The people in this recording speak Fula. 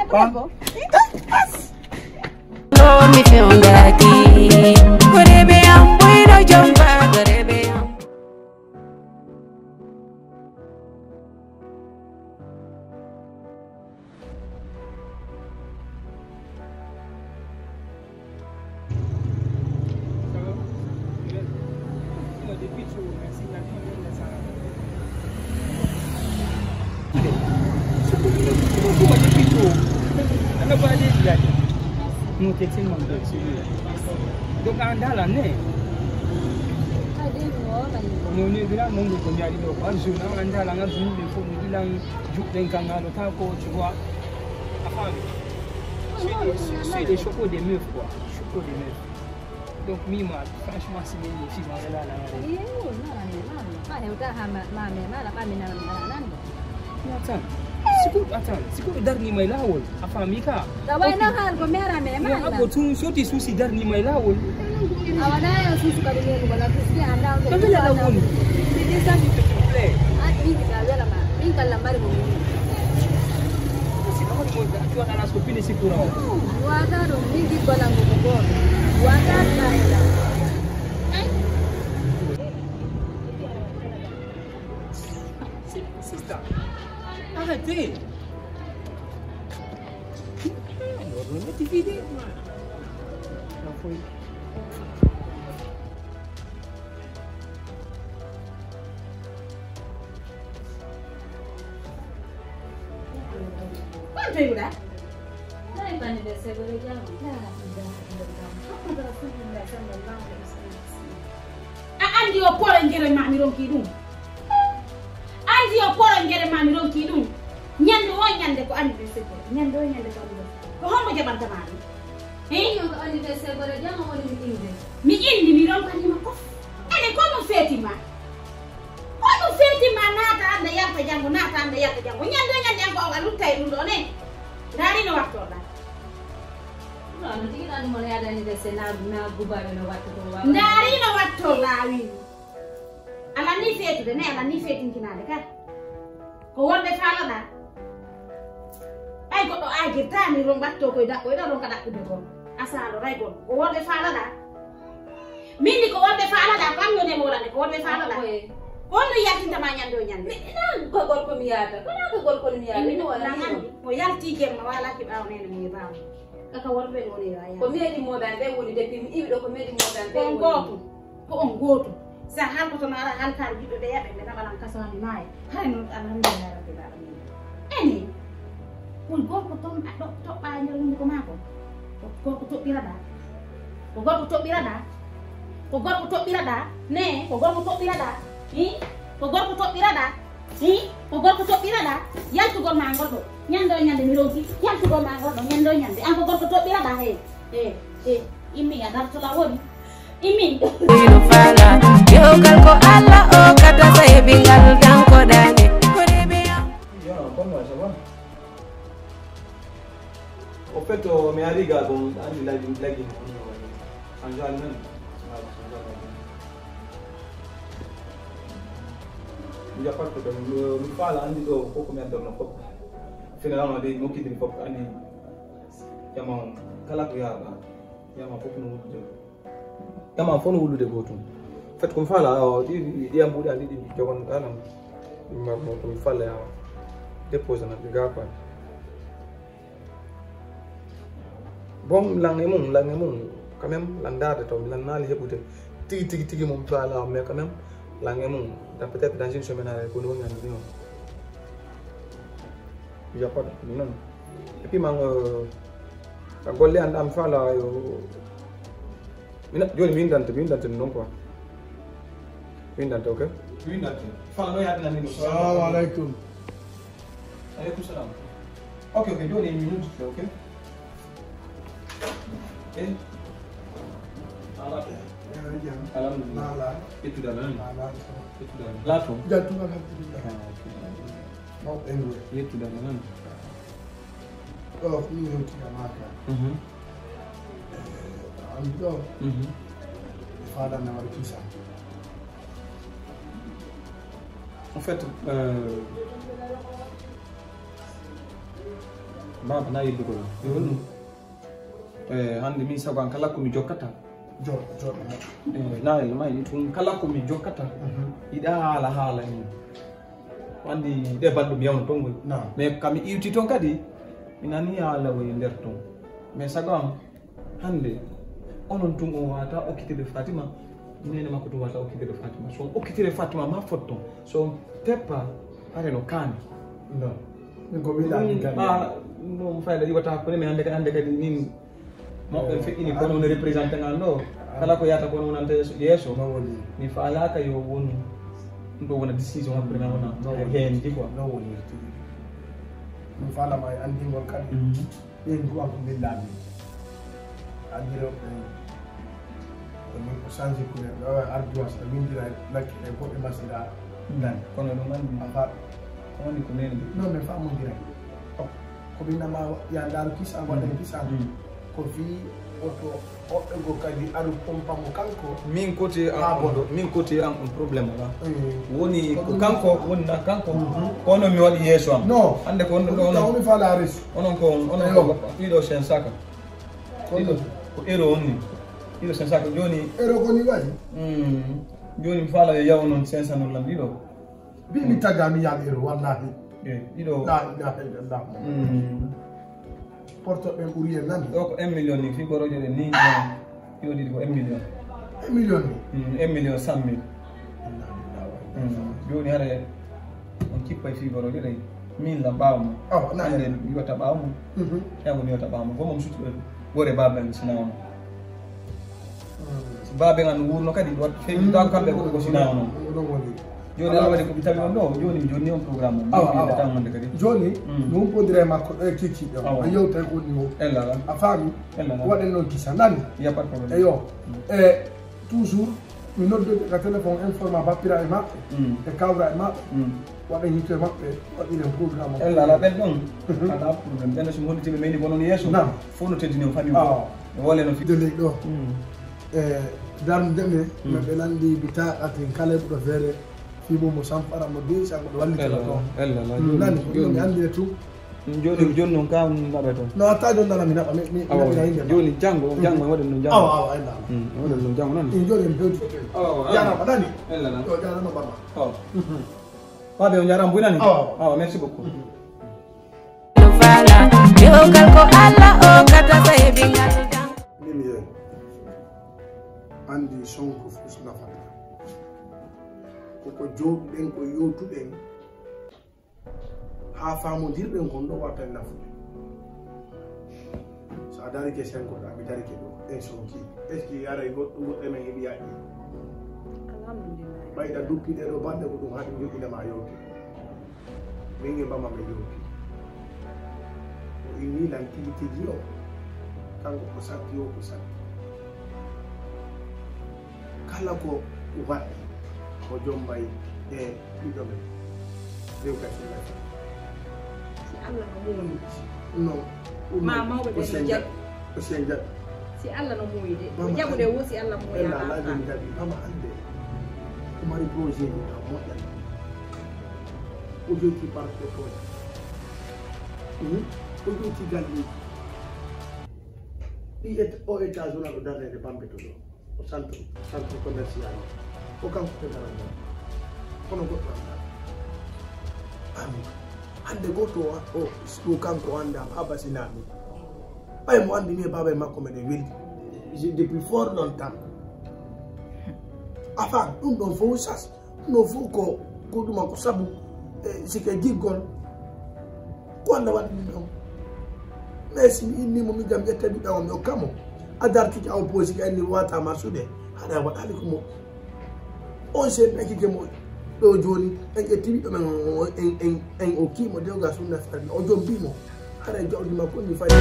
Apa? Mi fiondati, gorebe am boyro jomba, gorebe am. Ano ba din yan? Nutetin mo ba siya? Doon ka ne? Nuni bilang munggu punya di depan zona andalan kan zona info bilang juk dengan ngalo tako chua apa c'est choco de meuf quoi choco de meuf donc mima franchement c'est bien si moi là là Siku dar ni mai lawol afami ka Dawai na kan ko mera me ma ako tun shoti susi dar ni mai lawol awana yo susu ka dile ko la kusi anda ko tapi la lawol ini sa mi to play ati ka wala ma min kala mari mo si ko mo da ko ala so pini sikura wata do mi di ko la ko wata ka ila sister arrêtez on TV deh foi quanto è ora? Dai pani de seguro ya. Andi o pore ngere ma mi ronki dum andi o pore ngere ma mi ronki dum nyande o nyande ko andi seguro nyande o nyande ko andi ko homo jabanta mari Iyo ko ani de seguro ya mo ni inde. mi indi mi ronka ni ma ko ene ko no feti ma nata anda yalta jango nyande ko ga luttay dum do ne dari no wakto da No, no tigi ani mo ya dani de sena na guba no watto ko wa. dari no wakto lawi ala ni fetu de ne ala ni fetin kinade ka ko wonde fala da ay goɗɗo ajirtani ron batto koye daɓɓoyɗa ron ka ɗaɓɓude gon asalo ray gon ko wonde faalaɗa minni ko wonde faalaɗa kam yone molande ko wonde faalaɗa honno yaltintama ñande o ñande Ko gorko mi yata. Ko na ko gorko mi yata. Ni wala ni. o yalti jemma walaki ɓawo nene mo bawo kaka worɓe ɗo ne waya Ko meedi mo dan be woni depuis mi ibi do ko meedi mo dan be on woni. goto ko on goto sa halkotono ara halkare jiɗɗo ɓe yaɓe ɓe naɓanan kasani maaye hay noon alhamdulillah rabbil alamin eni won gorko toon a toɓɓa e nder hunduko maako gorko toɓɓiraɗa ko gorko toɓɓiraɗa ko gorko toɓɓiraɗa ne ko gorko toɓɓiraɗa ko gorko toɓɓiraɗa ko gorko toɓɓiraɗa yaltugol ma ngolɗo ñande o ñande mi ronki yaltugol ma ngolɗo ñande o ñande an ko gorko toɓɓiraɗa he immi a dartola woni immi Ino fala, yogal ko Allah o kata say bingal danko dane. Gorebe am. Comment ça va? Au fait, mes amis, bon, on l'a dit, en général même. Il n'y a pas de problème. Le pas là, on dit que combien de temps on finalement on dit nous qui dit pop, on dit yaman kala ko yaga yaman pop no wudu yaman fo no wudu de goto fait comme fa là di am budi andi di jogon anam ma ko fa la dépose na bi ga quoi bon lang mum quand même lang data to lang nal hebute tigi mum fa la mais quand même lang mum peut-être dans une semaine avec ko no ngandi non il y a pas non et puis mang golle and am fala yo mina joni min dante non quoi min dante ok min dante fala no yadna min assalamu alaikum salam ok joni minute ok eh alhamdulillah itu dalan lato jatu alhamdulillah mau engo itu dalan oh ni yo tia maka amigo fada na markisa en fait baba na yiddu ko yoni hande min saban kala ko mi jokkata jot na el may tun kala ko mi jokkata ida hala en wandi de balɗum yawno tongol mais kami iwti ton kadi mi nani haala woye nder ton mais sago am hande onon tun o wata okkitide Fatima nene makko tun wata okkitide Fatima so okkitide Fatima ma fotton so teppa areno kani non min ko wiiɗani kadi no fayda yiwata ko ne hande kadi min moɓɓe feƴƴini kono woni représentant ngal ɗo kala ko yata kono wonanta yeeso mi faalaka yo won ɗum ɗo wona décision hakkude men wona hen ji quoi non woni min faalama e anndingol kadi ɓen duwan ko mbillami andiroɓe min ko change couleur ɗo ardoise a windira lakke e goɗɗe masira dani kono ɗum andi afa woni ko nene non mais famodira ko ɓinnama ya ndaaru kisan waɗen kisan ko fi oto hoɓɓe go kadi aru pompamo kanko min côté min côté am on probléme ala woni ko kanko woni na kanko kono mi waɗi yeeso am non hande ko woni faala res onon ko ɗiɗo sen saka ɗiɗo ko ero on ni ɗiɗo sen saka joni ero koni waɗi joni mi faala yo yaw noon 500 non lam ɗiɗo bi mi tagga mi yaam ero wallahi ɗiɗo la ilaha illallah porto ɓen ɓuuri en nani ɗo ko 1 million ni fi ɓoroje ɗe ni yoɗiɗi ko 1 million 1 million ni 1 million 100 mille joni haɗa on kippa e fi ɓoroje ɗe min la ɓawmo ande wiwata ɓawmo yago mi wiwata ɓawmo fo mom sutuɗo ɓore baben sinawono babe an wurno kadi wat fewi taw kamɓe ko sinawo noon joni ala waɗi koɓe tawi on ɗo joni mi jonni on programme o tamande kadi joni mi humpodira e makko ɗo e kekkiɗo a yewta ko woni o ellala a faami waɗen noon kisa nani ya pas probléme eyo e toujours mi noddude ka téléphone informa bappira e maɓɓe e kawra e maɓɓe waɗen yitto e maɓɓe waɗiren programme o ellala ɓen ɗon ala probléme ɓenno somi hollitiɓe mayni bonon yeeso fof no teddini o famille o wole no de leydi ɗo e darndeɓe maɓe landi bitaqatin kala e ɓuɗo feere fimo mo sampara mo déjà mo wallitela toon nani mi andire tout joni noon kam naɓe toon no atta joni nana mi naɓa mi naɓina yimɓe joni janggo waɗen no janggo awa ella waɗen no janggo noon in joni en bewti jarama nani ellala yo jarano ɓama waɓe o jarama boynani awa merci beaucoup fala yogal ko Allah o kata say bingal dan min ye andi sonko fus nafata koko jooɗuɗen ko yewtuɗen ha famodirɓen kon ɗo watta nafude so a darike senkoɗa mi darike ɗo en sonki est ce que aray goɗɗe men heeɓi yaƴi ɓayɗa duppiɗe ɗo balɗe ko ɗum haɗi joƴinema yewti min e mbama ɓe yewti o innilan tigi tigi o kanko ko satti o ko satti kala ko waɗi ko jombay e ɓiɗɗo men rewgati nafi si Allah no muyi non ma mawɓe ɓe no jaɓi o sen jaɓi si Allah no muyi de jaɓude wo si Allah ella alaade mi jaɓi mama hande o mari projet ni a moƴƴan o joti parco toon o joti galleji ɗi o étage ona ɗo darnede bambeto ɗo o centre commercial o kanko tegarano kono goɗɗo anda ami hande goto o ɗo kanko anda baba sinami ɓay mo andini e baba e makko meɗen weldi depuis fort longtemps afan ɗum ɗon fof sas ɗum ɗon fof ko ɗuma ko saabu sike jiggol ko anda waɗi ɗum ɗon mais si mi innimo min jam ƴetta ɓiɓɓe o mi hokkamo a dartiki awo posi ka anni watama suuɗe haɗa waɗali ko mo on sen ɗakike mo ɗo joni en ƴetti ɓiɓɓe men en o kiimo dewga sunna farni o jom mbimo haɗa jawdi makko ni fayi